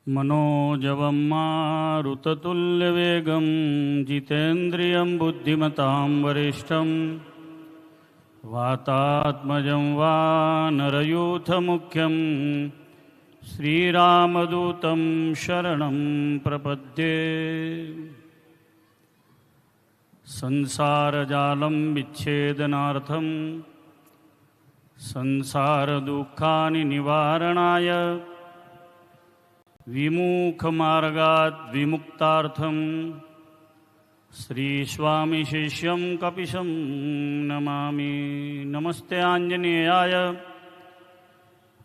मनोजवं मारुततुल्यवेगं जितेन्द्रियं बुद्धिमतां वरिष्ठं वातात्मजं वानरयूथमुख्यं श्रीरामदूतं शरणं प्रपद्ये। संसारजालं विच्छेदनार्थं संसारदुःखानि निवारणाय विमुखमार्गात् विमुक्तार्थं श्रीस्वामिशिष्यं कपिशं नमामि। नमस्ते आञ्जनेयाय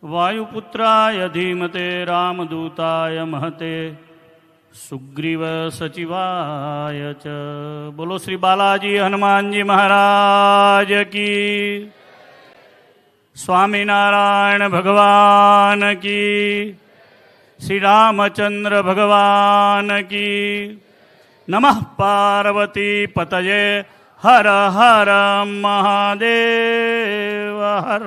वायुपुत्राय धीमते रामदूताय महते सुग्रीवसचिवाय च। बोलो श्री बालाजी हनुमान जी महाराज की, स्वामीनारायण भगवान की, श्री रामचंद्र भगवान की। नमः पार्वती पतये हर हर महादेव हर।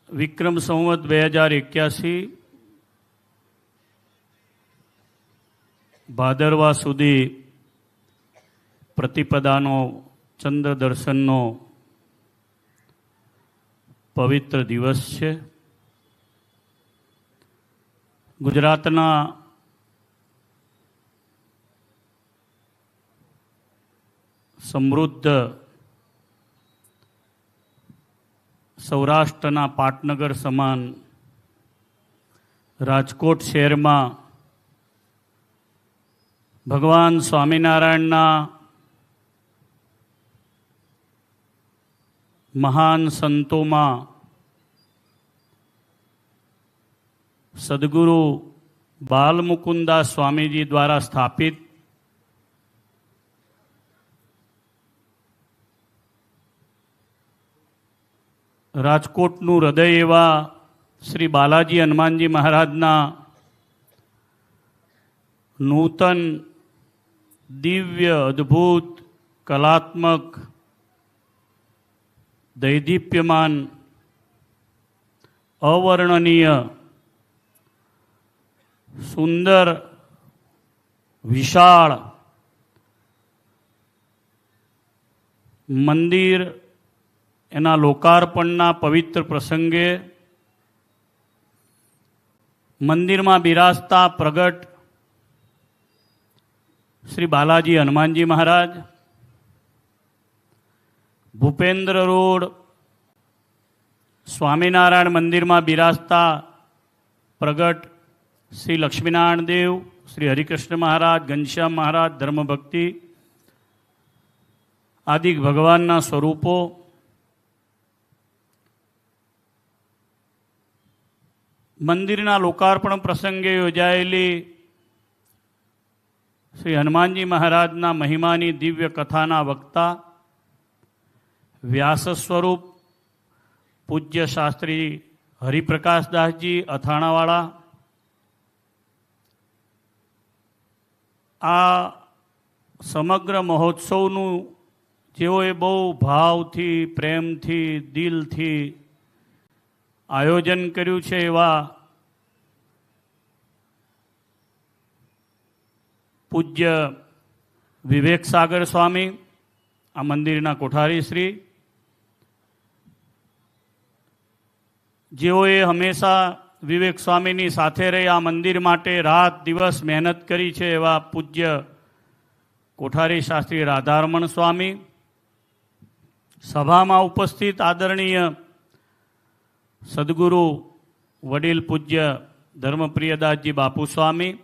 વિક્રમ સંવત 2081 ભાદરવા સુધી પ્રતિપદાનો ચંદ્ર દર્શનનો પવિત્ર દિવસ છે. ગુજરાતના સમૃદ્ધ સૌરાષ્ટ્રના પાટનગર સમાન રાજકોટ શહેરમાં ભગવાન સ્વામિનારાયણના મહાન સંતોમાં સદગુરુ બાલમુકુદાસ સ્વામીજી દ્વારા સ્થાપિત રાજકોટનું હૃદય એવા શ્રી બાલાજી હનુમાનજી મહારાજના નૂતન દિવ્ય અદ્ભુત કલાત્મક દૈદીપ્યમાન અવર્ણનીય સુંદર વિશાળ મંદિર એના લોકાર્પણના પવિત્ર પ્રસંગે મંદિરમાં બિરાજતા પ્રગટ શ્રી બાલાજી હનુમાનજી મહારાજ, ભૂપેન્દ્ર રોડ સ્વામિનારાયણ મંદિરમાં બિરાજતા પ્રગટ શ્રી લક્ષ્મીનારાયણ દેવ, શ્રી હરિકૃષ્ણ મહારાજ, ઘનશ્યામ મહારાજ, ધર્મભક્તિ આદિ ભગવાનના સ્વરૂપો, મંદિરના લોકાર્પણ પ્રસંગે યોજાયેલી શ્રી હનુમાનજી મહારાજના મહિમાની દિવ્ય કથાના વક્તા વ્યાસ સ્વરૂપ પૂજ્ય શાસ્ત્રી હરિપ્રકાશદાસજી અથાણાવાળા, આ સમગ્ર મહોત્સવનું જેઓએ બહુ ભાવથી, પ્રેમથી, દિલથી આયોજન કર્યું છે એવા પૂજ્ય વિવેક સાગર સ્વામી, આ મંદિરના કોઠારી શ્રી, જેઓએ હંમેશા વિવેક સ્વામીની સાથે રહી આ મંદિર માટે રાત દિવસ મહેનત કરી છે એવા પૂજ્ય કોઠારી શાસ્ત્રી રાધારમણ સ્વામી, સભામાં ઉપસ્થિત આદરણીય સદગુરુ વડીલ પૂજ્ય ધર્મપ્રિયદાસજી બાપુ સ્વામી,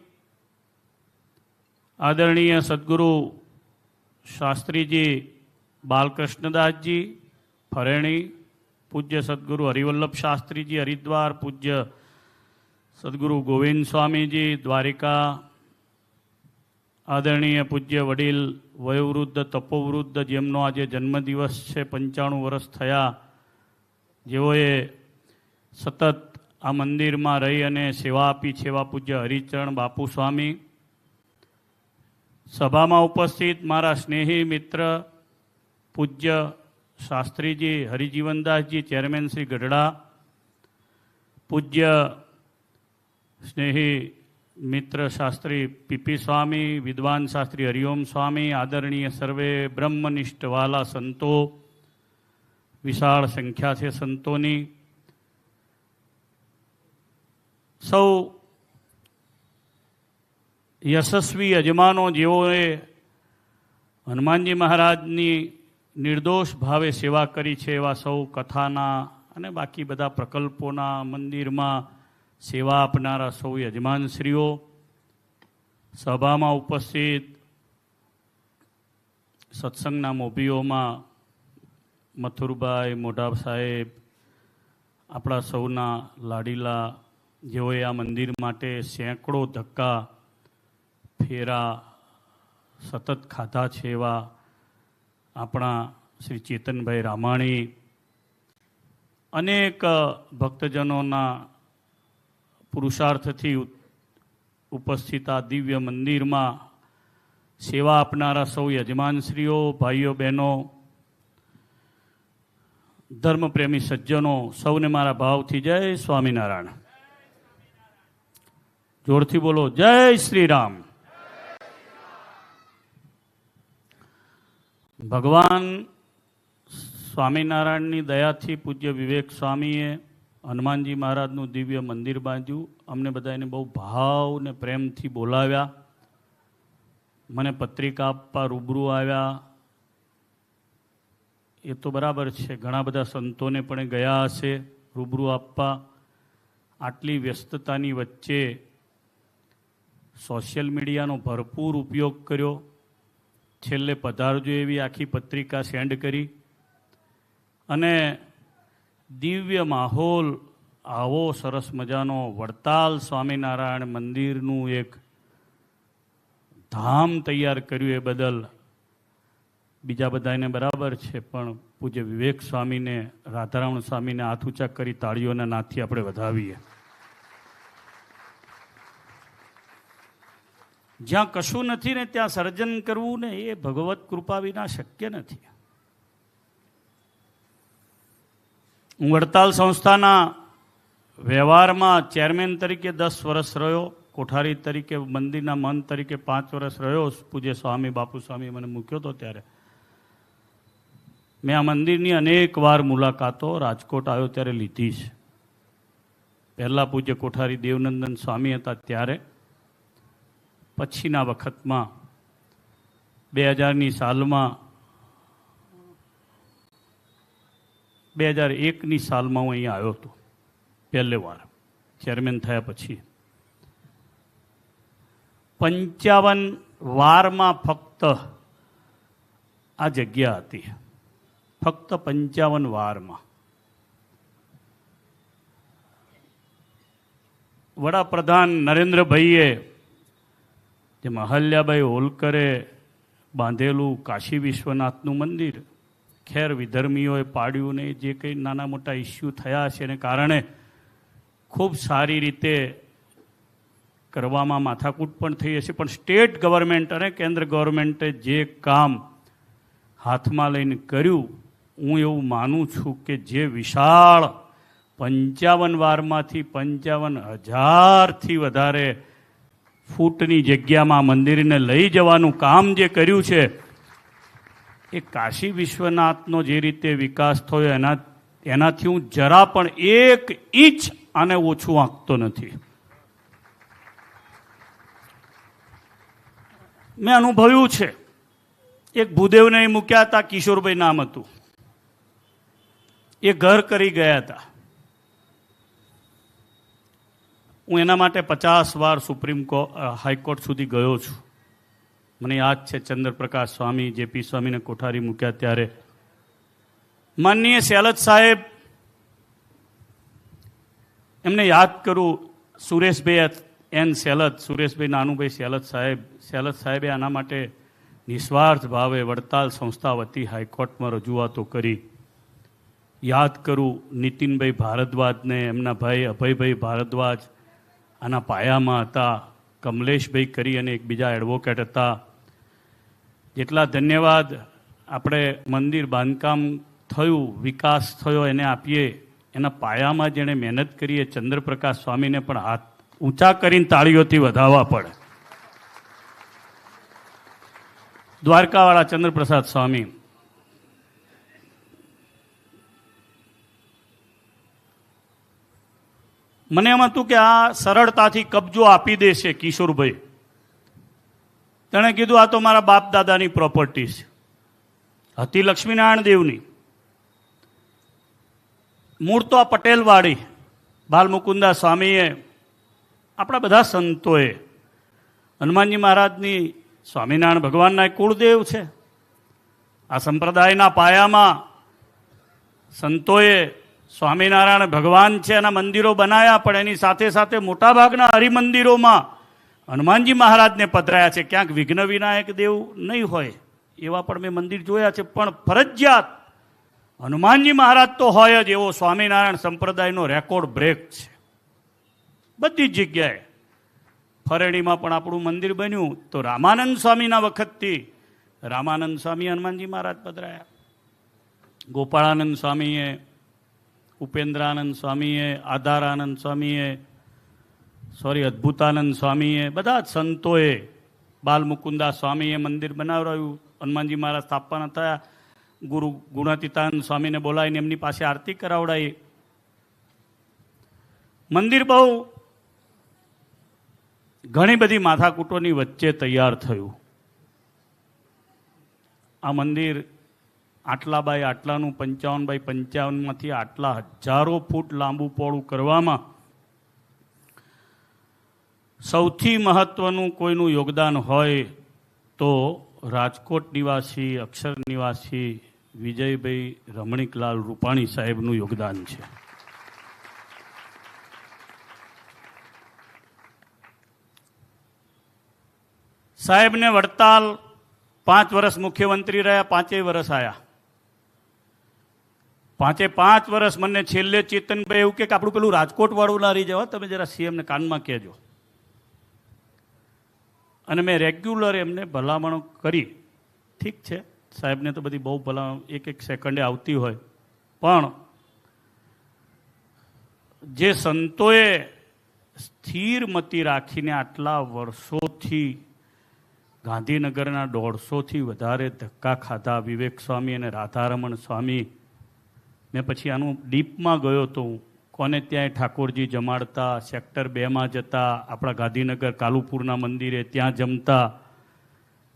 આદરણીય સદગુરુ શાસ્ત્રીજી બાલકૃષ્ણદાસજી ફરેણી, પૂજ્ય સદગુરુ હરિવલ્લભ શાસ્ત્રીજી હરિદ્વાર, પૂજ્ય સદગુરુ ગોવિંદ સ્વામીજી દ્વારિકા, આદરણીય પૂજ્ય વડીલ વયોવૃદ્ધ તપોવૃદ્ધ જેમનો આજે જન્મદિવસ છે, 95 વર્ષ થયા, જેઓએ સતત આ મંદિરમાં રહી અને સેવા આપી છે એવા પૂજ્ય હરિચરણ બાપુ સ્વામી, સભામાં ઉપસ્થિત મારા સ્નેહી મિત્ર પૂજ્ય શાસ્ત્રીજી હરિજીવનદાસજી, ચેરમેન શ્રી ગઢડા, પૂજ્ય સ્નેહી મિત્ર શાસ્ત્રી પીપી સ્વામી, વિદ્વાન શાસ્ત્રી હરિઓમ સ્વામી, આદરણીય સર્વે બ્રહ્મનિષ્ઠ વાલા સંતો, વિશાળ સંખ્યા છે સંતોની. સૌ યશસ્વી યજમાનો જેઓએ હનુમાનજી મહારાજની નિર્દોષ ભાવે સેવા કરી છે એવા સૌ કથાના અને બાકી બધા પ્રકલ્પોના મંદિરમાં સેવા આપનારા સૌ યજમાનશ્રીઓ, સભામાં ઉપસ્થિત સત્સંગના મોભીઓમાં મથુરભાઈ, મોઢા સાહેબ, આપણા સૌના લાડીલા, જેઓએ આ મંદિર માટે સેંકડો ધક્કા ફેરા સતત ખાધા છે એવા આપણા શ્રી ચેતનભાઈ રામાણી, અનેક ભક્તજનોના પુરુષાર્થથી ઉપસ્થિત આ દિવ્ય મંદિરમાં સેવા આપનારા સૌ યજમાનશ્રીઓ, ભાઈઓ બહેનો, ધર્મપ્રેમી સજ્જનો, સૌને મારા ભાવથી જય સ્વામિનારાયણ. જોરથી બોલો, જય શ્રી રામ. ભગવાન સ્વામિનારાયણની દયાથી પૂજ્ય વિવેક સ્વામીએ હનુમાનજી મહારાજનું દિવ્ય મંદિર બાંધ્યું. અમને બધાને બહુ ભાવ ને પ્રેમથી બોલાવ્યા, મને પત્રિકા આપવા રૂબરૂ આવ્યા. એ તો બરાબર છે, ઘણા બધા સંતોને પણ ગયા હશે રૂબરૂ આપવા. આટલી વ્યસ્તતાની વચ્ચે સોશિયલ મીડિયાનો ભરપૂર ઉપયોગ કર્યો. છેલ્લે પધારજો એવી આખી પત્રિકા સેન્ડ કરી અને દિવ્ય માહોલ આવો સરસ મજાનો વડતાલ સ્વામિનારાયણ મંદિરનું એક ધામ તૈયાર કર્યું એ બદલ બીજા બધાને બરાબર છે, પણ પૂજ્ય વિવેક સ્વામીને, રાધારમણ સ્વામીને હાથ ઊંચા કરી તાળીઓના નાથથી આપણે વધાવીએ. જ્યાં કશું નથી ને ત્યાં સર્જન કરવું ને એ ભગવત કૃપા વિના શક્ય નથી. હું વડતાલ સંસ્થાના વ્યવહારમાં ચેરમેન તરીકે 10 વર્ષ રહ્યો, કોઠારી તરીકે, મંદિરના મન તરીકે 5 વર્ષ રહ્યો. પૂજ્ય સ્વામી બાપુ સ્વામી મને મૂક્યો હતો ત્યારે મેં આ મંદિરની અનેક વાર મુલાકાતો રાજકોટ આવ્યો ત્યારે લીધી છે. પહેલાં પૂજ્ય કોઠારી દેવનંદન સ્વામી હતા ત્યારે, પછીના વખતમાં 2000ની સાલમાં 2001ની સાલમાં હું અહીંયા આવ્યો હતો પહેલી વાર ચેરમેન થયા પછી. 55 વારમાં ફક્ત આ જગ્યા હતી, ફક્ત 55 વારમાં. વડાપ્રધાન નરેન્દ્રભાઈએ જે અહલ્યાબાઈ હોલકરે બાંધેલું કાશી વિશ્વનાથનું મંદિર, ખેર વિધર્મીઓએ પાડ્યું ને જે કંઈ નાના મોટા ઇસ્યુ થયા છે એને કારણે ખૂબ સારી રીતે કરવામાં માથાકૂટ પણ થઈ હશે, પણ સ્ટેટ ગવર્મેન્ટ અને કેન્દ્ર ગવર્મેન્ટે જે કામ હાથમાં લઈને કર્યું, હું એવું માનું છું કે જે વિશાળ 55 વારમાંથી 55,000થી વધારે ફૂટની જગ્યામાં મંદિરને લઈ જવાનું કામ જે કર્યું છે એ કાશી વિશ્વનાથનો જે રીતે વિકાસ થયો એનાથી હું જરા પણ 1 ઇંચ આને ઓછું આંકતો નથી. મેં અનુભવ્યું છે. એક ભૂદેવને મૂક્યા હતા, કિશોરભાઈ નામ હતું, એ ઘર કરી ગયા હતા. હું એના માટે 50 વાર સુપ્રીમ હાઈકોર્ટ સુધી ગયો છું. મને યાદ છે ચંદ્રપ્રકાશ સ્વામી, જેપી સ્વામીને કોઠારી મૂક્યા ત્યારે માનનીય સેલત સાહેબ, એમને યાદ કરું, સુરેશભાઈ એન સેલત, સુરેશભાઈ નાનુભાઈ સેલત સાહેબે આના માટે નિસ્વાર્થ ભાવે વડતાલ સંસ્થા વતી હાઈકોર્ટમાં રજૂઆતો કરી. યાદ કરું નીતિનભાઈ ભારદ્વાજને, એમના ભાઈ અભયભાઈ ભારદ્વાજ આના પાયામાં હતા, કમલેશભાઈ કરી અને એક બીજા એડવોકેટ હતા. જેટલા ધન્યવાદ આપણે મંદિર બાંધકામ થયું, વિકાસ થયો એને આપીએ એના પાયામાં જેણે મહેનત કરી એ ચંદ્રપ્રકાશ સ્વામીને પણ હાથ ઊંચા કરીને તાળીઓથી વધાવવા પડે. દ્વારકાવાળા ચંદ્રપ્રસાદ સ્વામી, મને એમ હતું કે આ સરળતાથી કબજો આપી દેશે કિશોરભાઈ. તેણે કીધું આ તો મારા બાપ દાદાની પ્રોપર્ટી છે, હતી લક્ષ્મીનારાયણ દેવની. મૂળ તો આ પટેલવાડી બાલમુકુંદા સ્વામીએ, આપણા બધા સંતોએ, હનુમાનજી મહારાજની, સ્વામિનારાયણ ભગવાનના એક કુળદેવ છે. આ સંપ્રદાયના પાયામાં સંતોએ સ્વામિનારાયણ ભગવાન છે એના મંદિરો બનાવ્યા, પણ એની સાથે સાથે મોટાભાગના હરિમંદિરોમાં હનુમાનજી મહારાજને પધરાયા છે. ક્યાંક વિઘ્ન વિનાયક દેવ નહીં હોય એવા પણ મેં મંદિર જોયા છે, પણ ફરજિયાત હનુમાનજી મહારાજ તો હોય જ એવો સ્વામિનારાયણ સંપ્રદાયનો રેકોર્ડ બ્રેક છે બધી જ જગ્યાએ. ફરેણીમાં પણ આપણું મંદિર બન્યું તો રામાનંદ સ્વામીના વખતથી રામાનંદ સ્વામી હનુમાનજી મહારાજ પધરાયા. ગોપાળાનંદ સ્વામીએ, ઉપેન્દ્રાનંદ સ્વામીએ, આધારાનંદ સ્વામીએ, અદ્ભુતાનંદ સ્વામીએ, બધા જ સંતોએ, બાલમુકુંદા સ્વામીએ મંદિર બનાવડાવ્યું. હનુમાનજી મહારાજ સ્થાપના થયા, ગુરુ ગુણાતીતાનંદ સ્વામીને બોલાવીને એમની પાસે આરતી કરાવડાવી. મંદિર બહુ ઘણી બધી માથાકૂટોની વચ્ચે તૈયાર થયું. આ મંદિર આટલા બાય આટલાનું 55x55માંથી આટલા હજારો ફૂટ લાંબુ પહોળું કરવામાં સૌથી મહત્વનું કોઈનું યોગદાન હોય તો રાજકોટ નિવાસી, અક્ષર નિવાસી વિજયભાઈ રમણીકલાલ રૂપાણી સાહેબનું યોગદાન છે. સાહેબને વડતાલ 5 વર્ષ મુખ્યમંત્રી રહ્યા, 5 વર્ષ આવ્યા. 5 વર્ષ મને છેલ્લે ચેતનભાઈ એવું કે આપણું પેલું રાજકોટ વાળું ના રહી જવા, તમે જરા સીએમને કાનમાં કહેજો. અને મેં રેગ્યુલર એમને ભલામણો કરી. ઠીક છે, સાહેબને તો બધી બહુ ભલામણ એક સેકન્ડે આવતી હોય, પણ જે સંતોએ સ્થિર મતિ રાખીને આટલા વર્ષોથી ગાંધીનગરના 150થી વધારે ધક્કા ખાધા, વિવેક સ્વામી અને રાધારમણ સ્વામી. મેં પછી આનું ડીપમાં ગયો તો કોને ત્યાંય ઠાકોરજી જમાડતા, સેક્ટર 2માં જતા, આપણા ગાંધીનગર કાલુપુરના મંદિરે ત્યાં જમતા.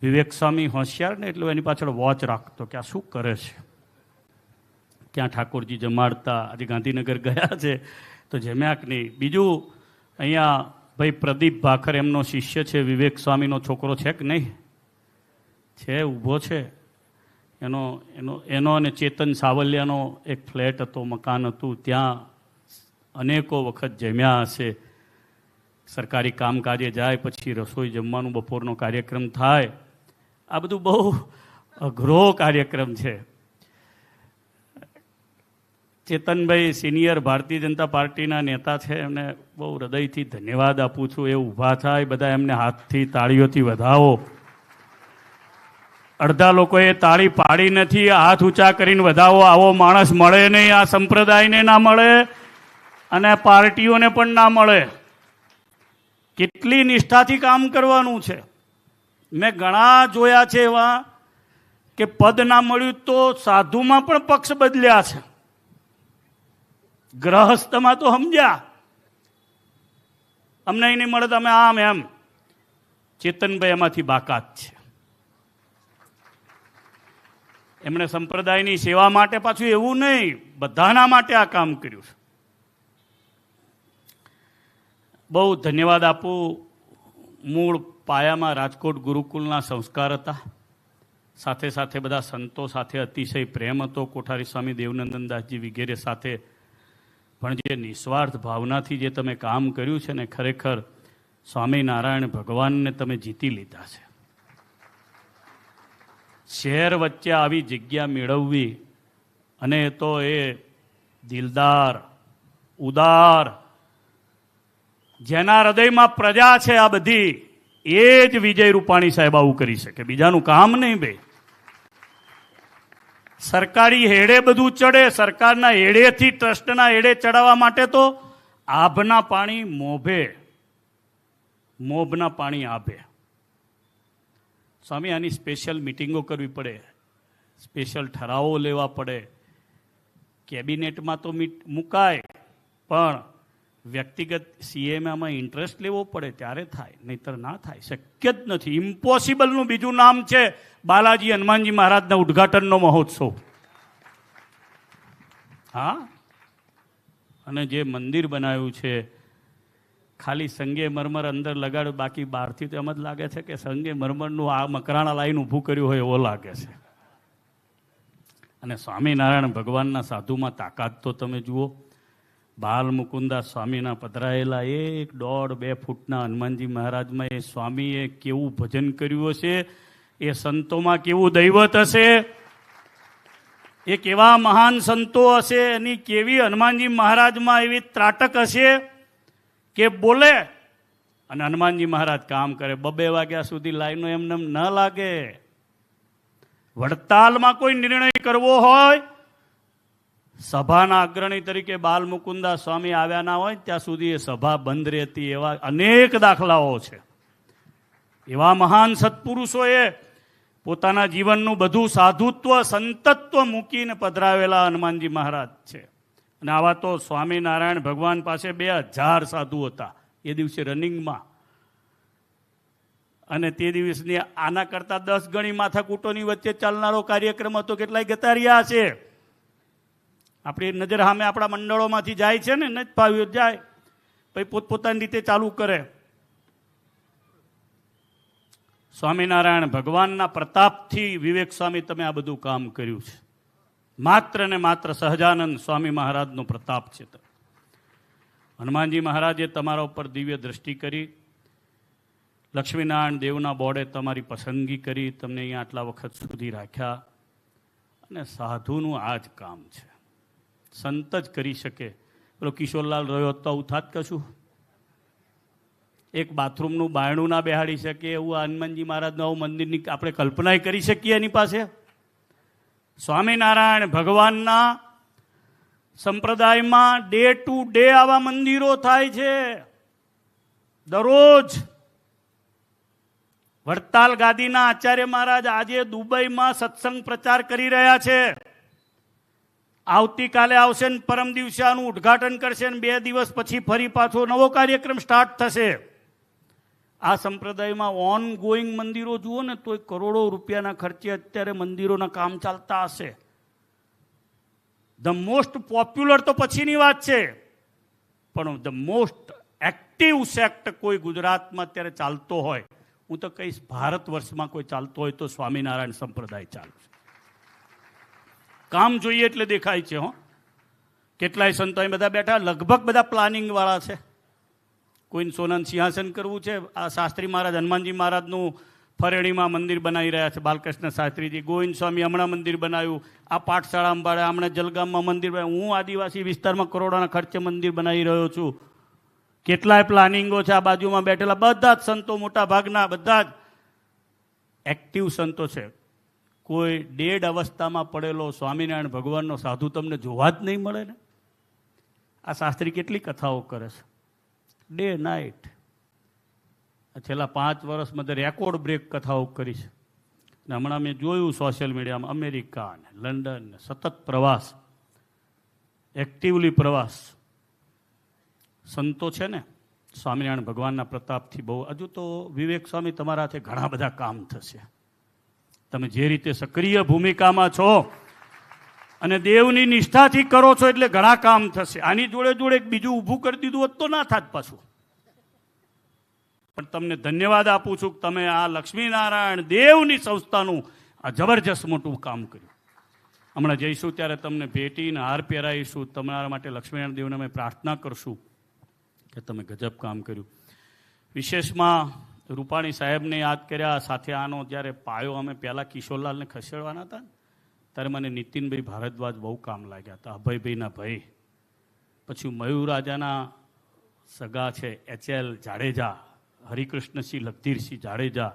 વિવેક સ્વામી હોશિયાર ને એટલે એની પાછળ વોચ રાખતો કે આ શું કરે છે, ક્યાં ઠાકોરજી જમાડતા. આજે ગાંધીનગર ગયા છે તો જમ્યા કે નહીં. બીજું અહીંયા ભાઈ પ્રદીપ ભાખર એમનો શિષ્ય છે, વિવેક સ્વામીનો છોકરો છે કે નહીં? છે, ઊભો છે. એનો અને ચેતન સાવલિયાનો એક ફ્લેટ હતો, મકાન હતું, ત્યાં અનેકો વખત જમ્યા હશે. સરકારી કામકાજે જાય પછી રસોઈ જમવાનું બપોરનો કાર્યક્રમ થાય. આ બધું બહુ અઘરો કાર્યક્રમ છે. ચેતનભાઈ સિનિયર ભારતીય જનતા પાર્ટીના નેતા છે, એમને બહુ હૃદયથી ધન્યવાદ આપું છું. એ ઊભા થાય, બધા એમને હાથથી તાળીઓથી વધાવો. અડધા લોકોએ તાળી પાડી નથી, હાથ ઊંચા કરીને વધાવો. આવો માણસ મળે નહીં, આ સંપ્રદાયને ના મળે અને પાર્ટીઓને પણ ના મળે. કેટલી નિષ્ઠાથી કામ કરવાનું છે. મેં ઘણા જોયા છે એવા કે પદ ના મળ્યું તો સાધુમાં પણ પક્ષ બદલ્યા છે, ગ્રહસ્થમાં તો સમજ્યા અમને નહીં મળે તમે આમ એમ. ચેતનભાઈ એમાંથી બાકાત છે. એમણે સંપ્રદાયની સેવા માટે, પાછું એવું નહીં, બધાના માટે આ કામ કર્યું છે. બહુ ધન્યવાદ આપું. મૂળ પાયામાં રાજકોટ ગુરુકુલના સંસ્કાર હતા, સાથે સાથે બધા સંતો સાથે અતિશય પ્રેમ હતો, કોઠારી સ્વામી, દેવનંદનદાસજી વગેરે સાથે. પણ જે નિસ્વાર્થ ભાવનાથી જે તમે કામ કર્યું છે ને, ખરેખર સ્વામિનારાયણ ભગવાનને તમે જીતી લીધા છે. શહેર વચ્ચે આવી જગ્યા મેળવવી, અને તો એ દિલદાર, ઉદાર, જેના હૃદયમાં પ્રજા છે આ બધી, એ જ વિજય રૂપાણી સાહેબ આવું કરી શકે, બીજાનું કામ નહીં. ભાઈ સરકારી હેડે બધું ચડે, સરકારના હેડેથી ટ્રસ્ટના હેડે ચડાવવા માટે તો આભના પાણી મોભના પાણી આભે. સ્વામી, આની સ્પેશિયલ મિટિંગો કરવી પડે, સ્પેશિયલ ઠરાવો લેવા પડે. કેબિનેટમાં તો મુકાય, પણ વ્યક્તિગત સીએમમાં ઇન્ટરેસ્ટ લેવો પડે ત્યારે થાય, નહીતર ના થાય. શક્ય જ નથી. ઇમ્પોસિબલનું બીજું નામ છે બાલાજી હનુમાનજી મહારાજના ઉદ્ઘાટનનો મહોત્સવ. હા, અને જે મંદિર બનાવ્યું છે ખાલી સંગે મરમર અંદર લગાડ્યું, બાકી બહારથી તો એમ જ લાગે છે કે સંગે મરમરનું આ મકરાણા લાઈન ઊભું કર્યું હોય એવો લાગે છે. અને સ્વામિનારાયણ ભગવાનના સાધુમાં તાકાત તો તમે જુઓ. બાલ મુકુંદા સ્વામીના પધરાયેલા 1.5-2 ફૂટના હનુમાનજી મહારાજમાં એ સ્વામીએ કેવું ભજન કર્યું હશે, એ સંતોમાં કેવું દૈવત હશે, એ કેવા મહાન સંતો હશે, એની કેવી હનુમાનજી મહારાજમાં એવી ત્રાટક હશે કે બોલે અને હનુમાનજી મહારાજ કામ કરે. 2 વાગ્યા સુધી લાઈનો એમને ન લાગે. વડતાલમાં કોઈ નિર્ણય કરવો હોય, સભાના અગ્રણી તરીકે બાલ મુકુંદા સ્વામી આવ્યા ના હોય ત્યાં સુધી એ સભા બંધ રહેતી. એવા અનેક દાખલાઓ છે. એવા મહાન સત્પુરુષોએ પોતાના જીવનનું બધું સાધુત્વ સંતત્વ મૂકીને પધરાવેલા હનુમાનજી મહારાજ છે. અને આવા તો સ્વામિનારાયણ ભગવાન પાસે 2000 સાધુ હતા એ દિવસે રનિંગમાં. અને તે દિવસની આના કરતા 10 ગણી માથાકૂટોની વચ્ચે ચાલનારો કાર્યક્રમ હતો. કેટલાય ગતા રહ્યા છે. આપણી નજર સામે આપણા મંડળોમાંથી જાય છે ને, નથી ફાવ્યું જાય, પછી પોતપોતાની રીતે ચાલુ કરે. સ્વામિનારાયણ ભગવાનના પ્રતાપથી વિવેક સ્વામી તમે આ બધું કામ કર્યું છે. માત્ર ને માત્ર સહજાનંદ સ્વામી મહારાજનો પ્રતાપ છે. હનુમાનજી મહારાજે તમારા ઉપર દિવ્ય દ્રષ્ટિ કરી. લક્ષ્મીનારાયણ દેવના બોર્ડે તમારી પસંદગી કરી, તમને અહીંયા આટલા વખત સુધી રાખ્યા. અને સાધુનું આ જ કામ છે. સંત જ કરી શકે. પેલો કિશોરલાલ રહ્યો તો આવું થાત કશું? એક બાથરૂમનું બાયણું ના બેહાડી શકે એવું હનુમાનજી મહારાજનું આવું મંદિરની આપણે કલ્પના કરી શકીએ એની પાસે? સ્વામિનારાયણ ભગવાનના સંપ્રદાયમાં ડે ટુ ડે આવા મંદિરો થાય છે. દરરોજ વડતાલ ગાદીના આચાર્ય મહારાજ આજે દુબઈમાં સત્સંગ પ્રચાર કરી રહ્યા છે. આવતીકાલે આવશે ને પરમ દિવસે આનું ઉદ્ઘાટન કરશે ને 2 દિવસ પછી ફરી પાછો નવો કાર્યક્રમ સ્ટાર્ટ થશે. આ સંપ્રદાયમાં ઓન ગોઈંગ મંદિરો જુઓ ને તો કરોડો રૂપિયાના ખર્ચે અત્યારે મંદિરોના કામ ચાલતા હશે. ધ મોસ્ટ પોપ્યુલર તો પછીની વાત છે, પણ ધ મોસ્ટ એક્ટિવ સેક્ટ કોઈ ગુજરાતમાં અત્યારે ચાલતો હોય, હું તો કહીશ ભારત વર્ષમાં કોઈ ચાલતો હોય તો સ્વામિનારાયણ સંપ્રદાય ચાલુ છે. કામ જોઈએ એટલે દેખાય છે. કેટલાય સંતો અહીં બધા બેઠા, લગભગ બધા પ્લાનિંગ વાળા છે. કોઈને સોનાનું સિંહાસન કરવું છે. આ શાસ્ત્રી મહારાજ હનુમાનજી મહારાજનું ફરેણીમાં મંદિર બનાવી રહ્યા છે. બાલકૃષ્ણ શાસ્ત્રીજી, ગોવિંદ સ્વામી હમણાં મંદિર બનાવ્યું. આ પાઠશાળામાં ભાડે હમણાં જલગામમાં મંદિર બનાવ્યું. હું આદિવાસી વિસ્તારમાં કરોડોના ખર્ચે મંદિર બનાવી રહ્યો છું. કેટલાય પ્લાનિંગો છે. આ બાજુમાં બેઠેલા બધા જ સંતો, મોટા ભાગના બધા જ એક્ટિવ સંતો છે. કોઈ ડેડ અવસ્થામાં પડેલો સ્વામિનારાયણ ભગવાનનો સાધુ તમને જોવા જ નહીં મળે ને. આ શાસ્ત્રી કેટલી કથાઓ કરે છે, ડે નાઇટ. છેલ્લા 5 વર્ષમાં તો રેકોર્ડ બ્રેક કથાઓ કરી છે. અને હમણાં મેં જોયું સોશિયલ મીડિયામાં અમેરિકા ને લંડન ને સતત પ્રવાસ, એક્ટિવલી પ્રવાસ. સંતો છે ને સ્વામિનારાયણ ભગવાનના પ્રતાપથી બહુ. હજુ તો વિવેક સ્વામી તમારા હાથે ઘણા બધા કામ થશે. તમે જે રીતે સક્રિય ભૂમિકામાં છો અને દેવની નિષ્ઠાથી કરો છો એટલે ઘણા કામ થશે. આની જોડે જોડે એક બીજું ઊભું કરી દીધું હોત તો ના થાત પાછું. પણ તમને ધન્યવાદ આપું છું કે તમે આ લક્ષ્મીનારાયણ દેવની સંસ્થાનું આ જબરજસ્ત મોટું કામ કર્યું. હમણાં જઈશું ત્યારે તમને ભેટીને હાર પહેરાવીશું. તમારા માટે લક્ષ્મીનારાયણ દેવને અમે પ્રાર્થના કરશું કે તમે ગજબ કામ કર્યું. વિશેષમાં રૂપાણી સાહેબને યાદ કર્યા. સાથે આનો જ્યારે પાયો અમે પહેલાં કિશોરલાલને ખસેડવાના હતા ત્યારે મને નીતિનભાઈ ભારદ્વાજ બહુ કામ લાગ્યા હતા, અભયભાઈના ભાઈ. પછી મયુર રાજાના સગા છે HL જાડેજા, હરિકૃષ્ણસિંહ લગધીરસિંહ જાડેજા.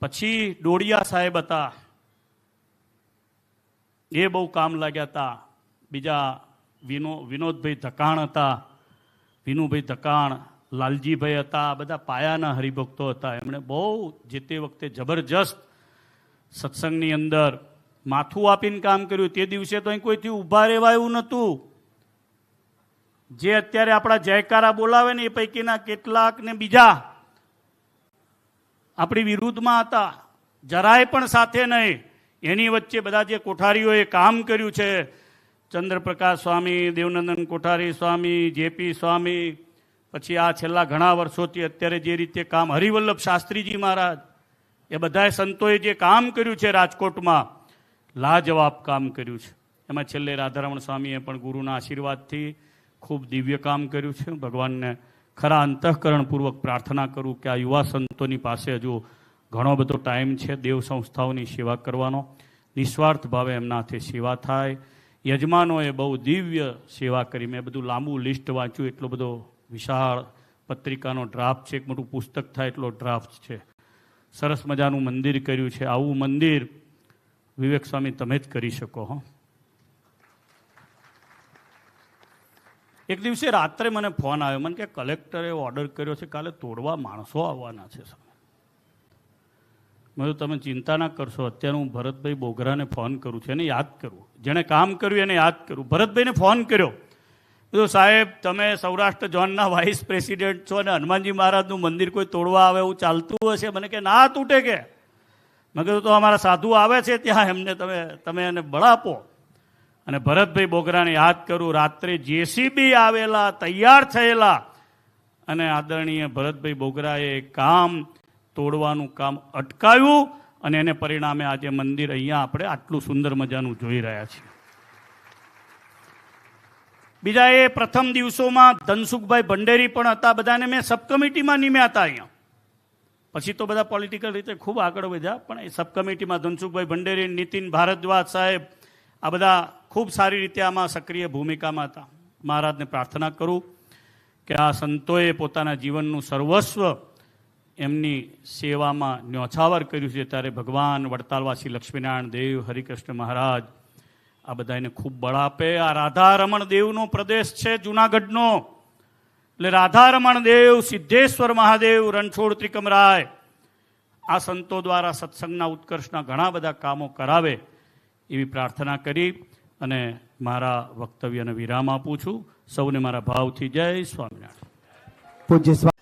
પછી ડોડિયા સાહેબ હતા, એ બહુ કામ લાગ્યા હતા. બીજા વિનોદભાઈ ધકાણ હતા, વિનુભાઈ ધકાણ, લાલજીભાઈ હતા. આ બધા પાયાના હરિભક્તો હતા. એમણે બહુ જે તે વખતે જબરજસ્ત સત્સંગની અંદર માથું આપીને કામ કર્યું. તે દિવસે તો અહીં કોઈથી ઊભા રહેવા એવું નહોતું. જે અત્યારે આપણા જયકારા બોલાવે ને એ પૈકીના કેટલાક ને બીજા આપણી વિરુદ્ધમાં હતા, જરાય પણ સાથે નહીં. એની વચ્ચે બધા જે કોઠારીઓએ કામ કર્યું છે, ચંદ્રપ્રકાશ સ્વામી, દેવનંદન કોઠારી સ્વામી, જેપી સ્વામી, પછી આ છેલ્લા ઘણા વર્ષોથી અત્યારે જે રીતે કામ, હરિવલ્લભ શાસ્ત્રીજી મહારાજ, એ બધાએ સંતોએ જે કામ કર્યું છે રાજકોટમાં, લાજવાબ કામ કર્યું છે. એમાં છેલ્લે રાધારમણ સ્વામીએ પણ ગુરુના આશીર્વાદથી ખૂબ દિવ્ય કામ કર્યું છે. ભગવાનને ખરા અંતઃકરણપૂર્વક પ્રાર્થના કરું કે આ યુવા સંતોની પાસે હજુ ઘણો બધો ટાઈમ છે દેવ સંસ્થાઓની સેવા કરવાનો. નિસ્વાર્થ ભાવે એમના હાથે સેવા થાય. યજમાનોએ બહુ દિવ્ય સેવા કરી. મેં બધું લાંબુ લિસ્ટ વાંચ્યું. એટલો બધો વિશાળ પત્રિકાનો ડ્રાફ્ટ છે, એક મોટું પુસ્તક થાય એટલો ડ્રાફ્ટ છે. સરસ મજાનું મંદિર કર્યું છે. આવું મંદિર વિવેક સ્વામી તમે જ કરી શકો. હો, એક દિવસે રાત્રે મને ફોન આવ્યો. મને કે કલેક્ટરે ઓર્ડર કર્યો છે કાલે તોડવા માણસો આવવાના છે. મેં તમે ચિંતા ના કરશો, અત્યારે હું ભરતભાઈ બોગરાને ફોન કરું છું, એને યાદ કરું, જેણે કામ કર્યું એને યાદ કરું. ભરતભાઈને ફોન કર્યો, કીધું સાહેબ તમે સૌરાષ્ટ્ર ઝોનના વાઇસ પ્રેસિડેન્ટ છો અને હનુમાનજી મહારાજનું મંદિર કોઈ તોડવા આવે એવું ચાલતું હશે? મને કે ના તૂટે કે. મેં કીધું તો અમારા સાધુ આવે છે ત્યાં, એમને તમે એને બળ આપો. અને ભરતભાઈ બોગરાને યાદ કરું. રાત્રે જેસીબી આવેલા, તૈયાર થયેલા, અને આદરણીય ભરતભાઈ બોગરાએ કામ તોડવાનું કામ અટકાવ્યું અને એને પરિણામે આજે મંદિર અહીંયા આપણે આટલું સુંદર મજાનું જોઈ રહ્યા છીએ. બીજા એ પ્રથમ દિવસોમાં ધનસુખભાઈ ભંડેરી પણ હતા. બધાને મેં સબ કમિટીમાં નિમ્યા હતા અહીંયા. પછી તો બધા પોલિટિકલ રીતે ખૂબ આગળ વધ્યા, પણ એ સબ કમિટીમાં ધનસુખભાઈ ભંડેરી, નીતિન ભારદ્વાજ સાહેબ, આ બધા ખૂબ સારી રીતે આમાં સક્રિય ભૂમિકામાં હતા. મહારાજને પ્રાર્થના કરું કે આ સંતોએ પોતાના જીવનનું સર્વસ્વ એમની સેવામાં ન્યોછાવર કર્યું છે. ત્યારે ભગવાન વડતાલવાસી લક્ષ્મીનારાયણ દેવ, હરિકૃષ્ણ મહારાજ, આ બધાને ખૂબ બળ આપે. આ રાધારમણ દેવનો પ્રદેશ છે જુનાગઢનો, એટલે રાધારમણ દેવ, સિદ્ધેશ્વર મહાદેવ, રણછોડ ત્રિકમરાય, આ સંતો દ્વારા સત્સંગના ઉત્કર્ષના ઘણા બધા કામો કરાવે એવી પ્રાર્થના કરી અને મારા વક્તવ્યને વિરામ આપું છું. સૌને મારા ભાવથી જય સ્વામિનારાયણ. પૂજ્ય